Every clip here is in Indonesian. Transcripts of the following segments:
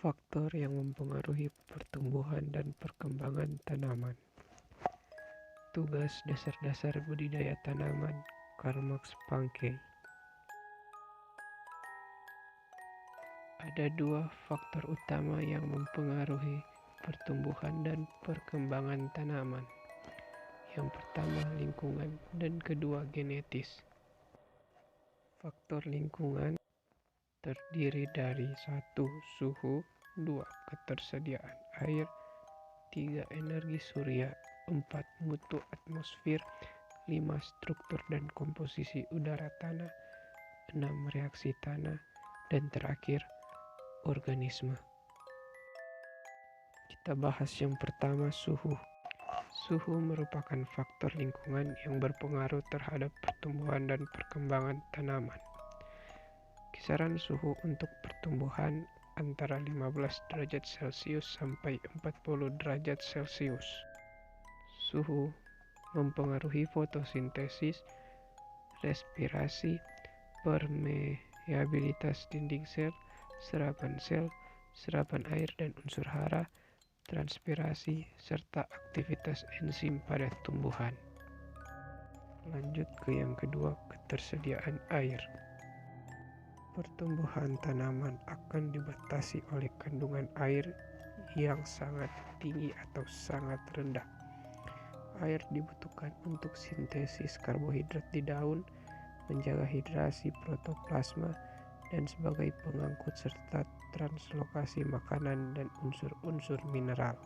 Faktor yang mempengaruhi pertumbuhan dan perkembangan tanaman. Tugas dasar-dasar budidaya tanaman, Karl Max Pankey. Ada dua faktor utama yang mempengaruhi pertumbuhan dan perkembangan tanaman. Yang pertama lingkungan dan kedua genetis. Faktor lingkungan terdiri dari 1. Suhu, 2. Ketersediaan air, 3. Energi surya, 4. Mutu atmosfer, 5. Struktur dan komposisi udara tanah, 6. Reaksi tanah, dan terakhir organisme. Kita bahas yang pertama, suhu. Suhu merupakan faktor lingkungan yang berpengaruh terhadap pertumbuhan dan perkembangan tanaman. Kisaran suhu untuk pertumbuhan antara 15 derajat Celcius sampai 40 derajat Celcius. Suhu mempengaruhi fotosintesis, respirasi, permeabilitas dinding sel, serapan air dan unsur hara, transpirasi, serta aktivitas enzim pada tumbuhan. Lanjut ke yang kedua, ketersediaan air. Pertumbuhan tanaman akan dibatasi oleh kandungan air yang sangat tinggi atau sangat rendah. Air dibutuhkan untuk sintesis karbohidrat di daun, menjaga hidrasi protoplasma, dan sebagai pengangkut serta translokasi makanan dan unsur-unsur mineral.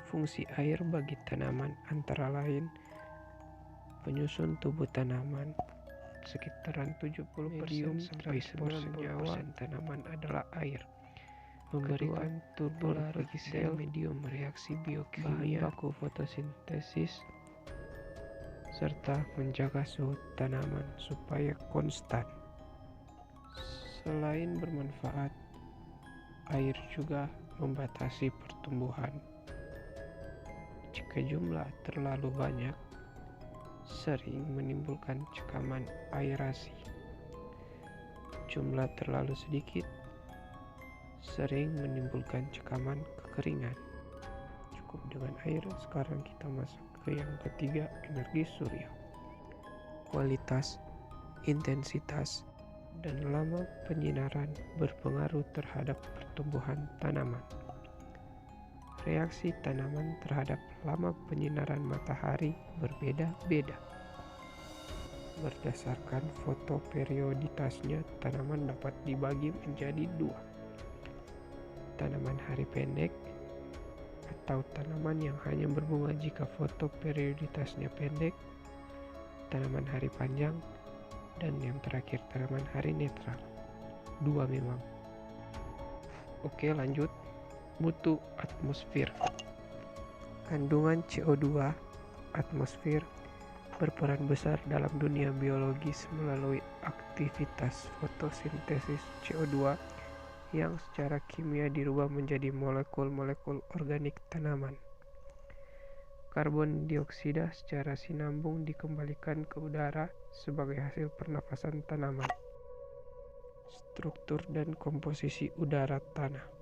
Fungsi air bagi tanaman antara lain penyusun tubuh tanaman, sekitaran 70% sampai 90% tanaman adalah air. Memberikan tubular bagi sel, medium reaksi biokimia, baku fotosintesis, serta menjaga suhu tanaman supaya konstan. Selain bermanfaat, air juga membatasi pertumbuhan. Jika jumlah terlalu banyak, sering menimbulkan cekaman aerasi. Jumlah terlalu sedikit sering menimbulkan cekaman kekeringan. Cukup dengan air. Sekarang kita masuk ke yang ketiga, energi surya. Kualitas, intensitas, dan lama penyinaran berpengaruh terhadap pertumbuhan tanaman. Reaksi tanaman terhadap lama penyinaran matahari berbeda-beda. Berdasarkan fotoperioditasnya, tanaman dapat dibagi menjadi dua. Tanaman hari pendek atau tanaman yang hanya berbunga jika fotoperioditasnya pendek, tanaman hari panjang, dan yang terakhir tanaman hari netral. Dua memang. Oke, lanjut. Mutu atmosfer. Kandungan CO2 atmosfer berperan besar dalam dunia biologis melalui aktivitas fotosintesis CO2 yang secara kimia dirubah menjadi molekul-molekul organik tanaman. Karbon dioksida secara sinambung dikembalikan ke udara sebagai hasil pernafasan tanaman. Struktur dan komposisi udara tanah.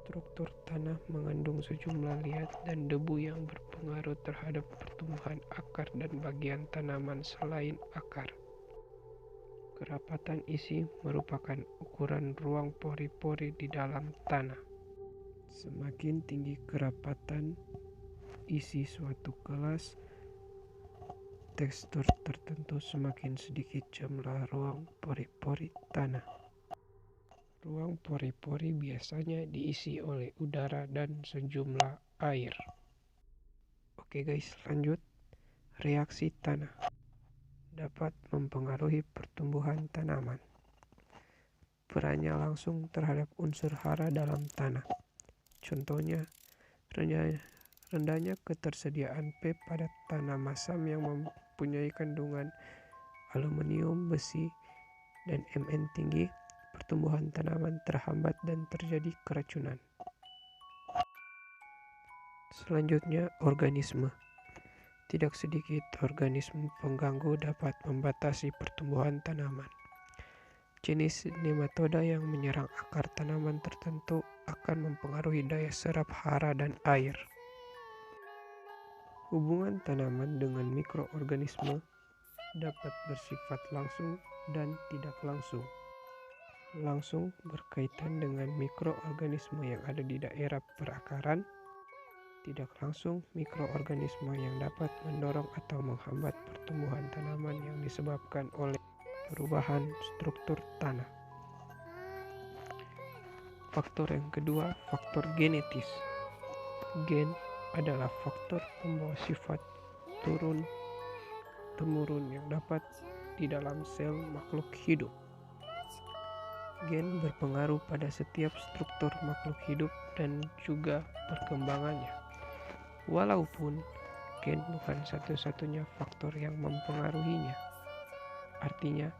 Struktur tanah mengandung sejumlah liat dan debu yang berpengaruh terhadap pertumbuhan akar dan bagian tanaman selain akar. Kerapatan isi merupakan ukuran ruang pori-pori di dalam tanah. Semakin tinggi kerapatan isi suatu kelas tekstur tertentu, semakin sedikit jumlah ruang pori-pori tanah. Ruang pori-pori biasanya diisi oleh udara dan sejumlah air. Oke guys, lanjut. Reaksi tanah dapat mempengaruhi pertumbuhan tanaman. Perannya langsung terhadap unsur hara dalam tanah. Contohnya, rendahnya ketersediaan P pada tanah masam yang mempunyai kandungan aluminium, besi, dan Mn tinggi. Pertumbuhan tanaman terhambat dan terjadi keracunan. Selanjutnya, organisme. Tidak sedikit organisme pengganggu dapat membatasi pertumbuhan tanaman. Jenis nematoda yang menyerang akar tanaman tertentu akan mempengaruhi daya serap hara dan air. Hubungan tanaman dengan mikroorganisme dapat bersifat langsung dan tidak langsung. Langsung berkaitan dengan mikroorganisme yang ada di daerah perakaran. Tidak langsung, mikroorganisme yang dapat mendorong atau menghambat pertumbuhan tanaman yang disebabkan oleh perubahan struktur tanah. Faktor yang kedua, faktor genetis. Gen adalah faktor pembawa sifat turun-temurun yang dapat di dalam sel makhluk hidup. Gen berpengaruh pada setiap struktur makhluk hidup dan juga perkembangannya. Walaupun gen bukan satu-satunya faktor yang mempengaruhinya. Artinya,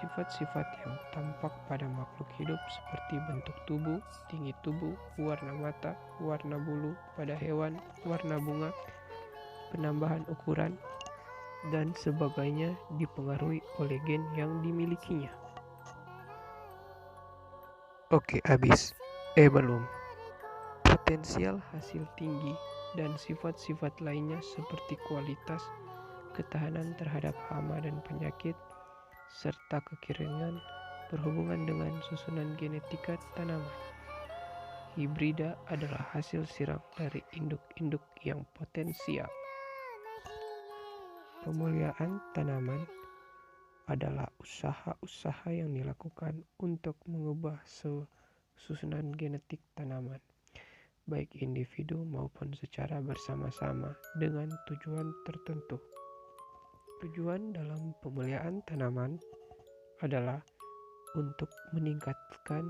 sifat-sifat yang tampak pada makhluk hidup seperti bentuk tubuh, tinggi tubuh, warna mata, warna bulu pada hewan, warna bunga, penambahan ukuran, dan sebagainya dipengaruhi oleh gen yang dimilikinya. Oke, habis. Belum. Potensial hasil tinggi dan sifat-sifat lainnya seperti kualitas, ketahanan terhadap hama dan penyakit, serta kekeringan berhubungan dengan susunan genetika tanaman. Hibrida adalah hasil siram dari induk-induk yang potensial. Pemuliaan tanaman adalah usaha-usaha yang dilakukan untuk mengubah susunan genetik tanaman, baik individu maupun secara bersama-sama dengan tujuan tertentu. Tujuan dalam pemuliaan tanaman adalah untuk meningkatkan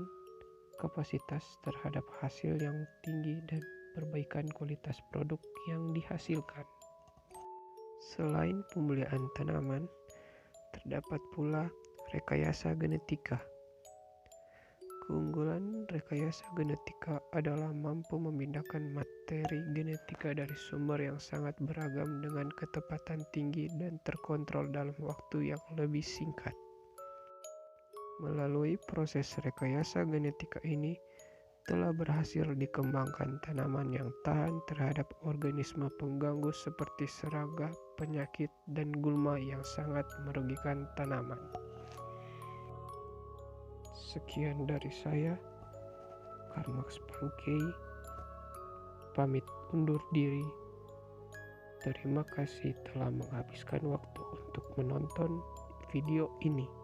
kapasitas terhadap hasil yang tinggi dan perbaikan kualitas produk yang dihasilkan. Selain pemuliaan tanaman, terdapat pula rekayasa genetika. Keunggulan rekayasa genetika adalah mampu memindahkan materi genetika dari sumber yang sangat beragam dengan ketepatan tinggi dan terkontrol dalam waktu yang lebih singkat. Melalui proses rekayasa genetika ini, telah berhasil dikembangkan tanaman yang tahan terhadap organisme pengganggu seperti serangga, penyakit, dan gulma yang sangat merugikan tanaman. Sekian dari saya, Karl Max Pankey, pamit undur diri. Terima kasih telah menghabiskan waktu untuk menonton video ini.